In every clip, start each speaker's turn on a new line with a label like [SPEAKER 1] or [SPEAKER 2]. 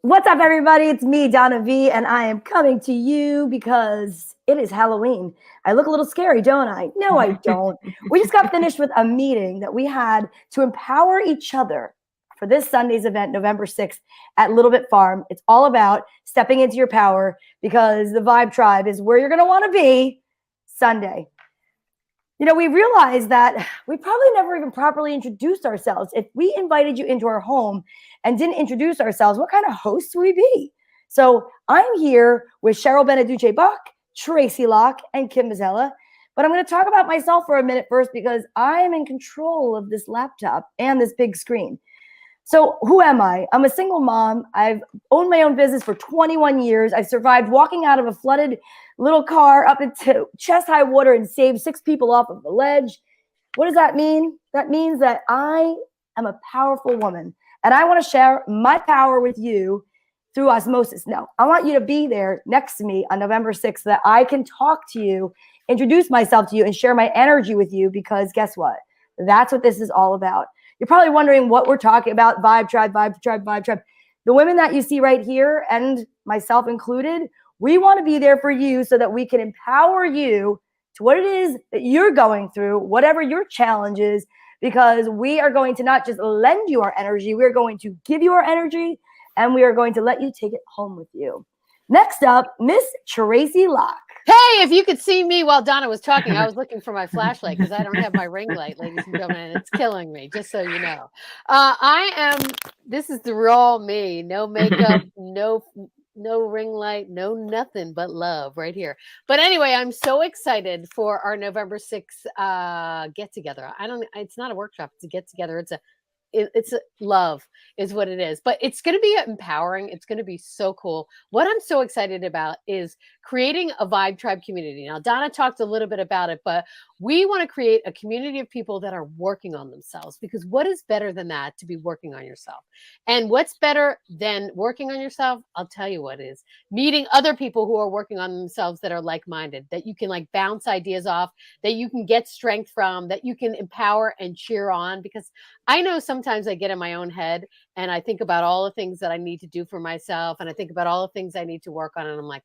[SPEAKER 1] What's up, everybody? It's me, Donna V, and I am coming to you because it is Halloween. I look a little scary, don't I? No, I don't. We just got finished with a meeting that we had to empower each other for this Sunday's event, November 6th at Lil Bit Farm. It's all about stepping into your power because the Vibe Tribe is where you're going to want to be Sunday. You know, we realized that we probably never even properly introduced ourselves. If we invited you into our home and didn't introduce ourselves, what kind of hosts would we be? So I'm here with Cheryl Beneduce Buck, Tracy Locke, and Kim Mazzella. But I'm going to talk about myself for a minute first because I am in control of this laptop and this big screen. So who am I? I'm a single mom. I've owned my own business for 21 years. I've survived walking out of a flooded little car up into chest-high water and saved 6 people off of the ledge. What does that mean? That means that I am a powerful woman, and I want to share my power with you through osmosis. No, I want you to be there next to me on November 6th so that I can talk to you, introduce myself to you, and share my energy with you because guess what? That's what this is all about. You're probably wondering what we're talking about, Vibe Tribe, Vibe Tribe, Vibe Tribe. The women that you see right here, and myself included, we want to be there for you so that we can empower you to what it is that you're going through, whatever your challenge is, because we are going to not just lend you our energy, we're going to give you our energy, and we are going to let you take it home with you. Next up, Miss Tracy Locke.
[SPEAKER 2] Hey, if you could see me while Donna was talking, I was looking for my flashlight because I don't have my ring light, ladies and gentlemen, and it's killing me, just so you know. This is the raw me, no makeup, no ring light, no nothing but love right here. But anyway, I'm so excited for our November 6th get together. It's not a workshop, it's a get together. It's love is what it is, but it's going to be empowering. It's going to be so cool. What I'm so excited about is creating a Vibe Tribe community. Now, Donna talked a little bit about it, but we want to create a community of people that are working on themselves, because what is better than that to be working on yourself? And what's better than working on yourself? I'll tell you what is meeting other people who are working on themselves that are like-minded, that you can like bounce ideas off, that you can get strength from, that you can empower and cheer on. Because I know sometimes I get in my own head and I think about all the things that I need to do for myself, and I think about all the things I need to work on, and I'm like,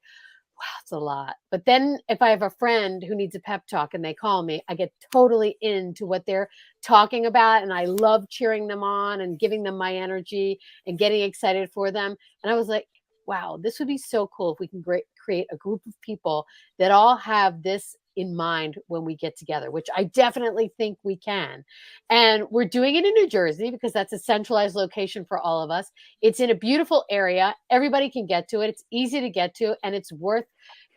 [SPEAKER 2] wow, it's a lot. But then if I have a friend who needs a pep talk and they call me, I get totally into what they're talking about, and I love cheering them on and giving them my energy and getting excited for them. And I was like, wow, this would be so cool if we can create a group of people that all have this in mind when we get together, which I definitely think we can. And we're doing it in New Jersey because that's a centralized location for all of us. It's in a beautiful area. Everybody can get to it. It's easy to get to, and it's worth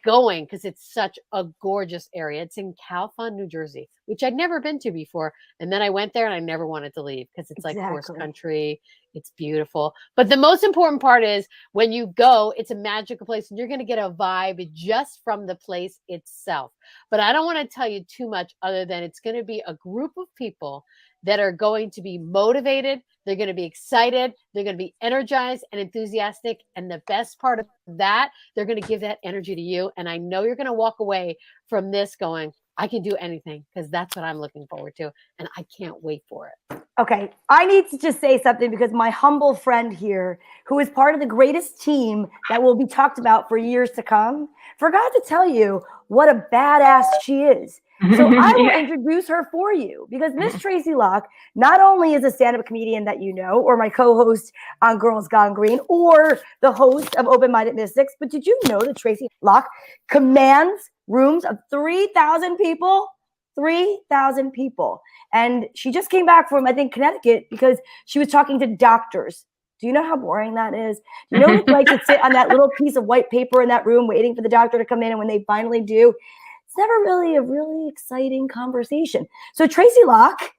[SPEAKER 2] going because it's such a gorgeous area. It's in Califon, New Jersey, which I'd never been to before. And then I went there and I never wanted to leave because it's like horse country. It's beautiful. But the most important part is when you go, it's a magical place and you're going to get a vibe just from the place itself. But I don't want to tell you too much other than it's going to be a group of people that are going to be motivated. They're going to be excited. They're going to be energized and enthusiastic. And the best part of that, they're going to give that energy to you. And I know you're going to walk away from this going, I can do anything, because that's what I'm looking forward to. And I can't wait for it.
[SPEAKER 1] Okay, I need to just say something because my humble friend here, who is part of the greatest team that will be talked about for years to come, forgot to tell you what a badass she is. So I will introduce her for you because Miss Tracy Locke not only is a stand-up comedian that you know, or my co-host on Girls Gone Green, or the host of Open Minded Mystics, but did you know that Tracy Locke commands rooms of 3,000 people? 3,000 people. And she just came back from, I think, Connecticut because she was talking to doctors. Do you know how boring that is? Do you know what it's like to sit on that little piece of white paper in that room waiting for the doctor to come in, and when they finally do, it's never really a really exciting conversation. So Tracy Locke,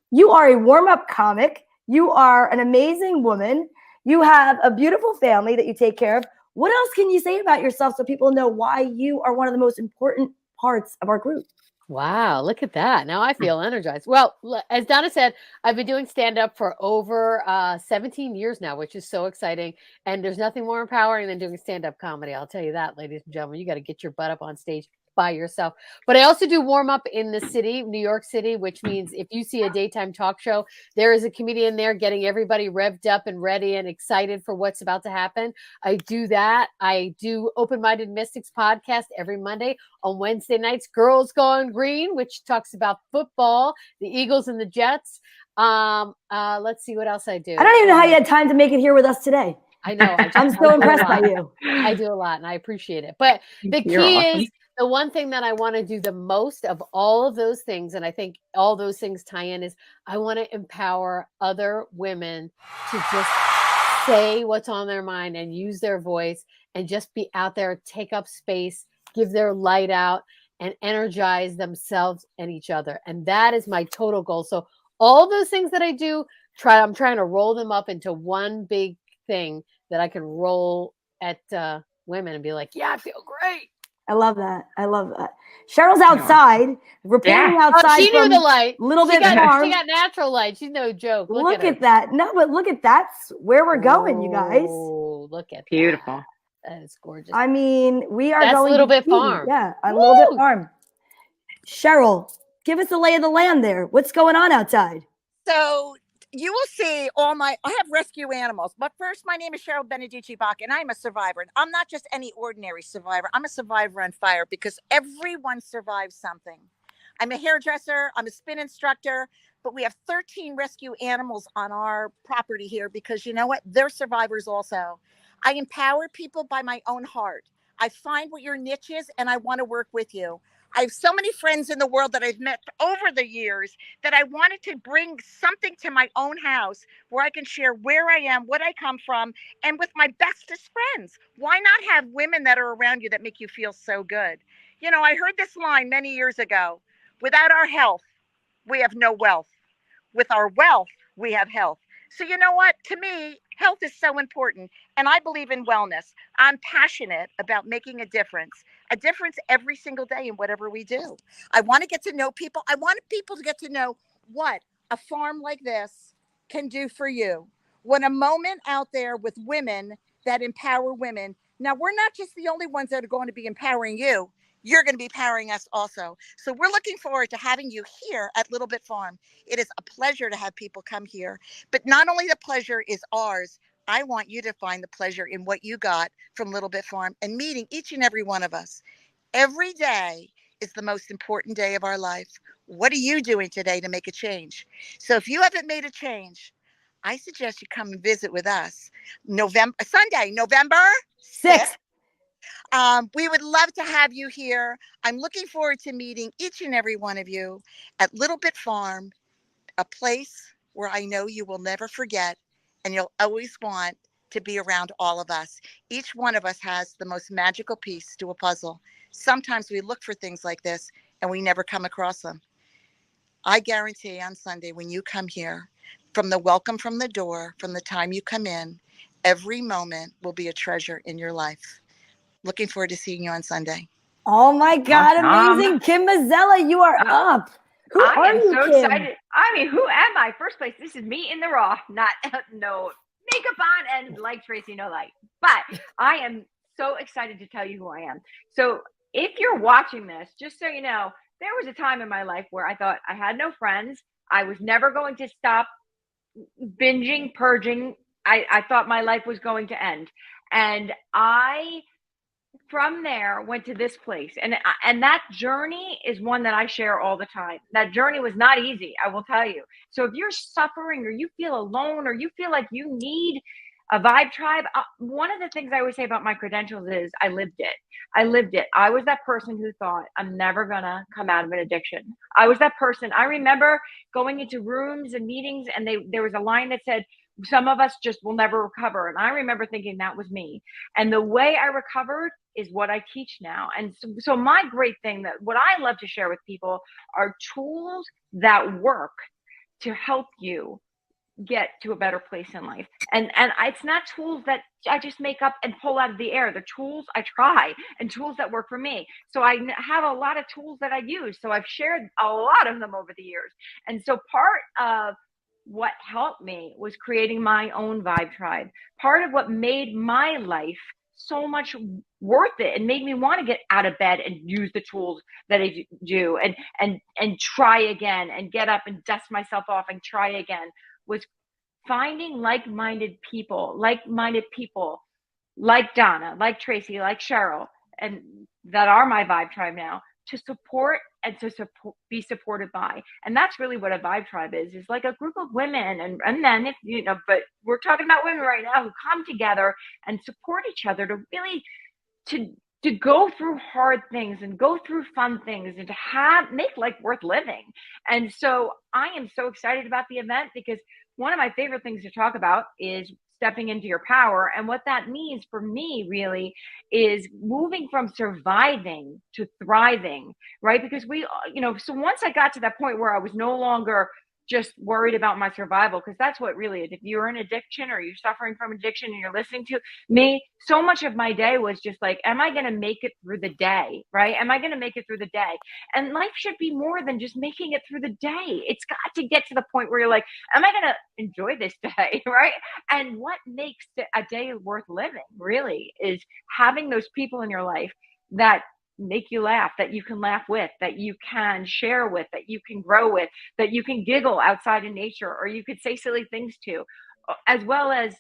[SPEAKER 1] you are a warm-up comic. You are an amazing woman. You have a beautiful family that you take care of. What else can you say about yourself so people know why you are one of the most important parts of our group?
[SPEAKER 2] Wow, look at that. Now I feel energized. Well, as Donna said, I've been doing stand-up for over 17 years now, which is so exciting. And there's nothing more empowering than doing stand-up comedy. I'll tell you that, ladies and gentlemen. You got to get your butt up on stage by yourself. But I also do warm up in the city, New York City, which means if you see a daytime talk show, there is a comedian there getting everybody revved up and ready and excited for what's about to happen. I do that. I do Open Minded Mystics podcast every Monday. On Wednesday nights, Girls Gone Green, which talks about football, the Eagles and the Jets. Let's see what else I do.
[SPEAKER 1] I don't even know how you had time to make it here with us today.
[SPEAKER 2] I know.
[SPEAKER 1] I'm so impressed by you.
[SPEAKER 2] I do a lot and I appreciate it. But the key is the one thing that I want to do the most of all of those things, and I think all those things tie in, is I want to empower other women to just say what's on their mind and use their voice and just be out there, take up space, give their light out and energize themselves and each other. And that is my total goal. So all those things that I do, I'm trying to roll them up into one big thing that I can roll at women and be like, yeah, I feel great.
[SPEAKER 1] I love that. I love that. Cheryl's outside, reporting outside.
[SPEAKER 2] She knew the light.
[SPEAKER 1] Little Bit Farm.
[SPEAKER 2] She got natural light. She's no joke.
[SPEAKER 1] Look at that. No, but look at that's where we're going, you guys.
[SPEAKER 2] Oh, look at
[SPEAKER 3] beautiful.
[SPEAKER 2] That is gorgeous.
[SPEAKER 1] I mean, we are
[SPEAKER 2] going
[SPEAKER 1] to
[SPEAKER 2] Little Bit Farm.
[SPEAKER 1] Yeah, a Little Bit Farm. Cheryl, give us the lay of the land there. What's going on outside?
[SPEAKER 4] So you will see I have rescue animals, but first, my name is Cheryl Benedici-Bach, and I'm a survivor. And I'm not just any ordinary survivor. I'm a survivor on fire because everyone survives something. I'm a hairdresser. I'm a spin instructor, but we have 13 rescue animals on our property here because you know what? They're survivors also. I empower people by my own heart. I find what your niche is, and I want to work with you. I have so many friends in the world that I've met over the years that I wanted to bring something to my own house where I can share where I am, what I come from, and with my bestest friends. Why not have women that are around you that make you feel so good? You know, I heard this line many years ago: without our health, we have no wealth. With our wealth, we have health. So you know what? To me, health is so important, and I believe in wellness. I'm passionate about making a difference every single day in whatever we do. I want to get to know people. I want people to get to know what a farm like this can do for you. When a moment out there with women that empower women. Now, we're not just the only ones that are going to be empowering you. You're going to be powering us also. So we're looking forward to having you here at Little Bit Farm. It is a pleasure to have people come here. But not only the pleasure is ours, I want you to find the pleasure in what you got from Little Bit Farm and meeting each and every one of us. Every day is the most important day of our life. What are you doing today to make a change? So if you haven't made a change, I suggest you come and visit with us Sunday, November 6th. We would love to have you here. I'm looking forward to meeting each and every one of you at Little Bit Farm, a place where I know you will never forget and you'll always want to be around all of us. Each one of us has the most magical piece to a puzzle. Sometimes we look for things like this and we never come across them. I guarantee on Sunday when you come here, from the welcome from the door, from the time you come in, every moment will be a treasure in your life. Looking forward to seeing you on Sunday.
[SPEAKER 1] Oh my God, amazing. Kim Mazzella, you are up. Who are you,
[SPEAKER 3] so
[SPEAKER 1] Kim?
[SPEAKER 3] excited. I mean, who am I? First place, this is me in the raw, not no makeup on and like Tracy, no light. But I am so excited to tell you who I am. So if you're watching this, just so you know, there was a time in my life where I thought I had no friends. I was never going to stop binging, purging. I thought my life was going to end. And I from there went to this place, and that journey is one that I share all the time. That journey was not easy, I will tell you. So if you're suffering or you feel alone or you feel like you need a vibe tribe, one of the things I always say about my credentials is I lived it. I was that person who thought I'm never gonna come out of an addiction. I was that person. I remember going into rooms and meetings and there was a line that said, some of us just will never recover. And I remember thinking that was me. And the way I recovered is what I teach now. And so my great thing, that what I love to share with people are tools that work to help you get to a better place in life. And it's not tools that I just make up and pull out of the air. The tools I try and tools that work for me. So I have a lot of tools that I use. So I've shared a lot of them over the years. And so part of what helped me was creating my own vibe tribe. Part of what made my life so much worth it and made me want to get out of bed and use the tools that I do and try again and get up and dust myself off and try again, was finding like-minded people like Donna, like Tracy, like Cheryl, and that are my Vibe Tribe now, to support and to be supported by. And that's really what a Vibe Tribe is like a group of women and men, if you know, but we're talking about women right now who come together and support each other to really to go through hard things and go through fun things and to make life worth living. And so I am so excited about the event, because one of my favorite things to talk about is stepping into your power. And what that means for me really is moving from surviving to thriving, right? Because so once I got to that point where I was no longer just worried about my survival, because that's what really is. If you're in addiction or you're suffering from addiction and you're listening to me, so much of my day was just like, am I going to make it through the day, right? Am I going to make it through the day? And life should be more than just making it through the day. It's got to get to the point where you're like, am I going to enjoy this day, right? And what makes a day worth living really is having those people in your life that make you laugh, that you can laugh with, that you can share with, that you can grow with, that you can giggle outside in nature, or you could say silly things to, as well as,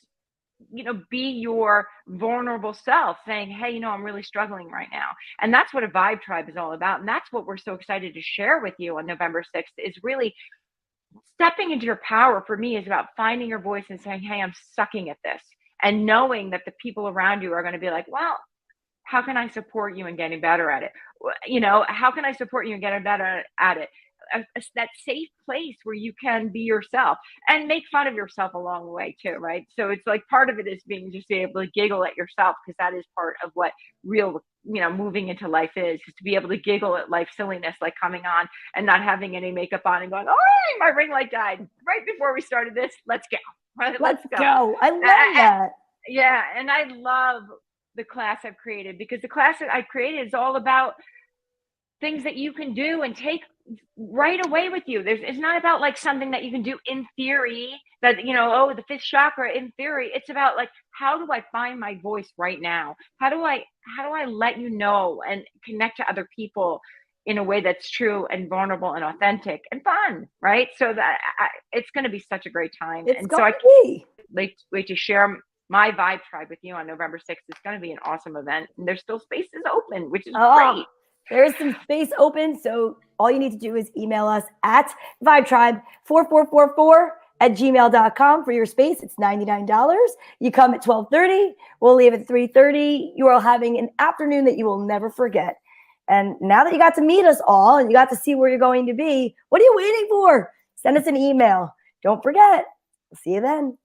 [SPEAKER 3] be your vulnerable self, saying, hey, I'm really struggling right now. And that's what a Vibe Tribe is all about. And that's what we're so excited to share with you on November 6th, is really stepping into your power. For me, is about finding your voice and saying, hey, I'm sucking at this. And knowing that the people around you are going to be like, well, how can I support you in getting better at it? How can I support you in getting better at it? That safe place where you can be yourself and make fun of yourself along the way too, right? So it's like part of it is being just able to giggle at yourself, because that is part of what real, moving into life is to be able to giggle at life silliness, like coming on and not having any makeup on and going, oh, my ring light died right before we started this. Let's go. Right?
[SPEAKER 1] Let's go. I love that.
[SPEAKER 3] Yeah. And I love the class I've created, because the class that I created is all about things that you can do and take right away with you. It's not about like something that you can do in theory, that, the fifth chakra in theory. It's about like, how do I find my voice right now? How do I let you know and connect to other people in a way that's true and vulnerable and authentic and fun, right? So that it's going to be such a great time. I wait to share my Vibe Tribe with you on November 6th. It's going to be an awesome event. And there's still spaces open, which is great.
[SPEAKER 1] There is some space open. So all you need to do is email us at vibetribe4444@gmail.com for your space. It's $99. You come at 12:30. We'll leave at 3:30. You are having an afternoon that you will never forget. And now that you got to meet us all and you got to see where you're going to be, what are you waiting for? Send us an email. Don't forget. We'll see you then.